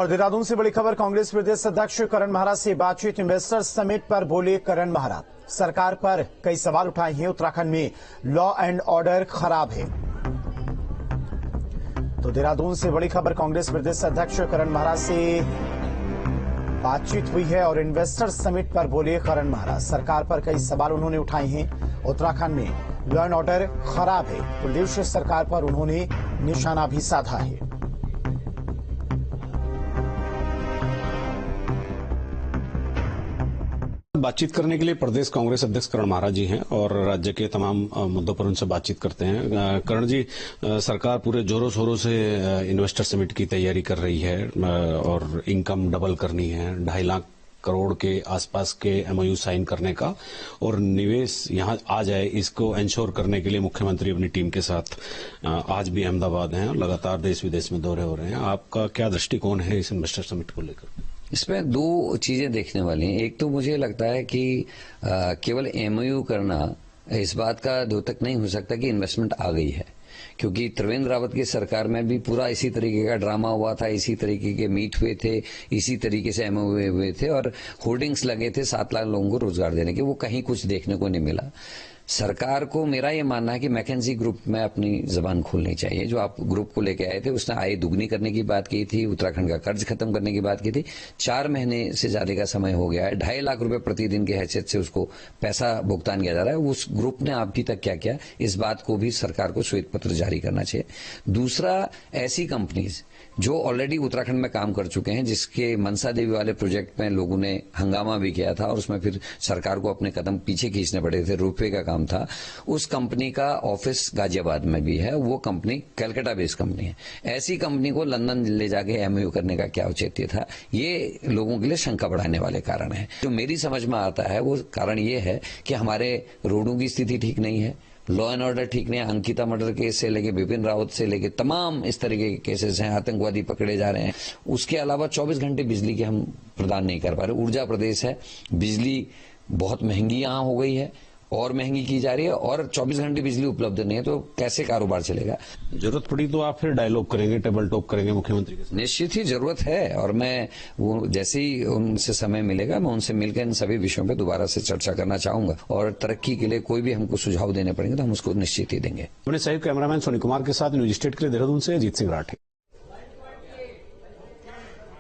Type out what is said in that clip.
और देहरादून से बड़ी खबर, कांग्रेस प्रदेश अध्यक्ष करण महाराज से बातचीत। इन्वेस्टर्स समिट पर बोले करण महाराज, सरकार पर कई सवाल उठाए हैं। उत्तराखंड में लॉ एंड ऑर्डर खराब है। तो देहरादून से बड़ी खबर, कांग्रेस प्रदेश अध्यक्ष करण महाराज से बातचीत हुई है और इन्वेस्टर्स समिट पर बोले करण महाराज, सरकार पर कई सवाल उन्होंने उठाए हैं। उत्तराखंड में लॉ एंड ऑर्डर खराब है। प्रदेश सरकार पर उन्होंने निशाना भी साधा है। बातचीत करने के लिए प्रदेश कांग्रेस अध्यक्ष करण महाराज जी हैं और राज्य के तमाम मुद्दों पर उनसे बातचीत करते हैं। करण जी, सरकार पूरे जोरों शोरों से इन्वेस्टर समिट की तैयारी कर रही है और इनकम डबल करनी है, 2.5 लाख करोड़ के आसपास के एमओयू साइन करने का, और निवेश यहां आ जाए इसको इंश्योर करने के लिए मुख्यमंत्री अपनी टीम के साथ आज भी अहमदाबाद हैं और लगातार देश विदेश में दौरे हो रहे हैं। आपका क्या दृष्टिकोण है इस इन्वेस्टर समिट को लेकर? इसमें दो चीजें देखने वाली हैं। एक तो मुझे लगता है कि केवल एमओयू करना इस बात का द्योतक नहीं हो सकता कि इन्वेस्टमेंट आ गई है, क्योंकि त्रिवेंद्र रावत की सरकार में भी पूरा इसी तरीके का ड्रामा हुआ था, इसी तरीके के मीट हुए थे, इसी तरीके से एमओयू हुए थे और होर्डिंग्स लगे थे 7 लाख लोगों को रोजगार देने के। वो कहीं कुछ देखने को नहीं मिला। सरकार को मेरा ये मानना है कि मैकेंजी ग्रुप में अपनी जबान खोलनी चाहिए। जो आप ग्रुप को लेके आए थे, उसने आय दुगनी करने की बात की थी, उत्तराखंड का कर्ज खत्म करने की बात की थी। 4 महीने से ज्यादा का समय हो गया है, 2.5 लाख रुपए प्रतिदिन की हैसियत से उसको पैसा भुगतान किया जा रहा है। उस ग्रुप ने अभी तक क्या किया, इस बात को भी सरकार को श्वेत पत्र जारी करना चाहिए। दूसरा, ऐसी कंपनीज जो ऑलरेडी उत्तराखंड में काम कर चुके हैं, जिसके मनसा देवी वाले प्रोजेक्ट में लोगों ने हंगामा भी किया था और उसमें फिर सरकार को अपने कदम पीछे खींचने पड़े थे, रुपए का काम था, उस कंपनी का ऑफिस गाजियाबाद में भी है। वो कंपनी कलकत्ता बेस्ड कंपनी है। ऐसी कंपनी को लंदन ले जाके एमओयू करने का क्या औचित्य था? ये लोगों के लिए शंका बढ़ाने वाले कारण है। जो मेरी समझ में आता है वो कारण ये है कि हमारे रोडों की स्थिति ठीक नहीं है, लॉ एंड ऑर्डर ठीक नहीं है। अंकिता मर्डर केस से लेके बिपिन रावत से लेके तमाम इस तरीके के केसेस हैं, आतंकवादी पकड़े जा रहे हैं। उसके अलावा 24 घंटे बिजली के हम प्रदान नहीं कर पा रहे। ऊर्जा प्रदेश है, बिजली बहुत महंगी यहां हो गई है और महंगी की जा रही है और 24 घंटे बिजली उपलब्ध नहीं है, तो कैसे कारोबार चलेगा? जरूरत पड़ी तो आप फिर डायलॉग करेंगे, टेबल टॉक करेंगे मुख्यमंत्री के साथ? निश्चित ही जरूरत है और मैं वो जैसे ही उनसे समय मिलेगा मैं उनसे मिलकर इन सभी विषयों पर दोबारा से चर्चा करना चाहूंगा और तरक्की के लिए कोई भी हमको सुझाव देने पड़ेंगे तो हम उसको निश्चित ही देंगे। अपने सहयोगी कैमरामैन सोनी कुमार के साथ न्यूज स्टेट के लिए देहरादून से अजीत सिंह राठी।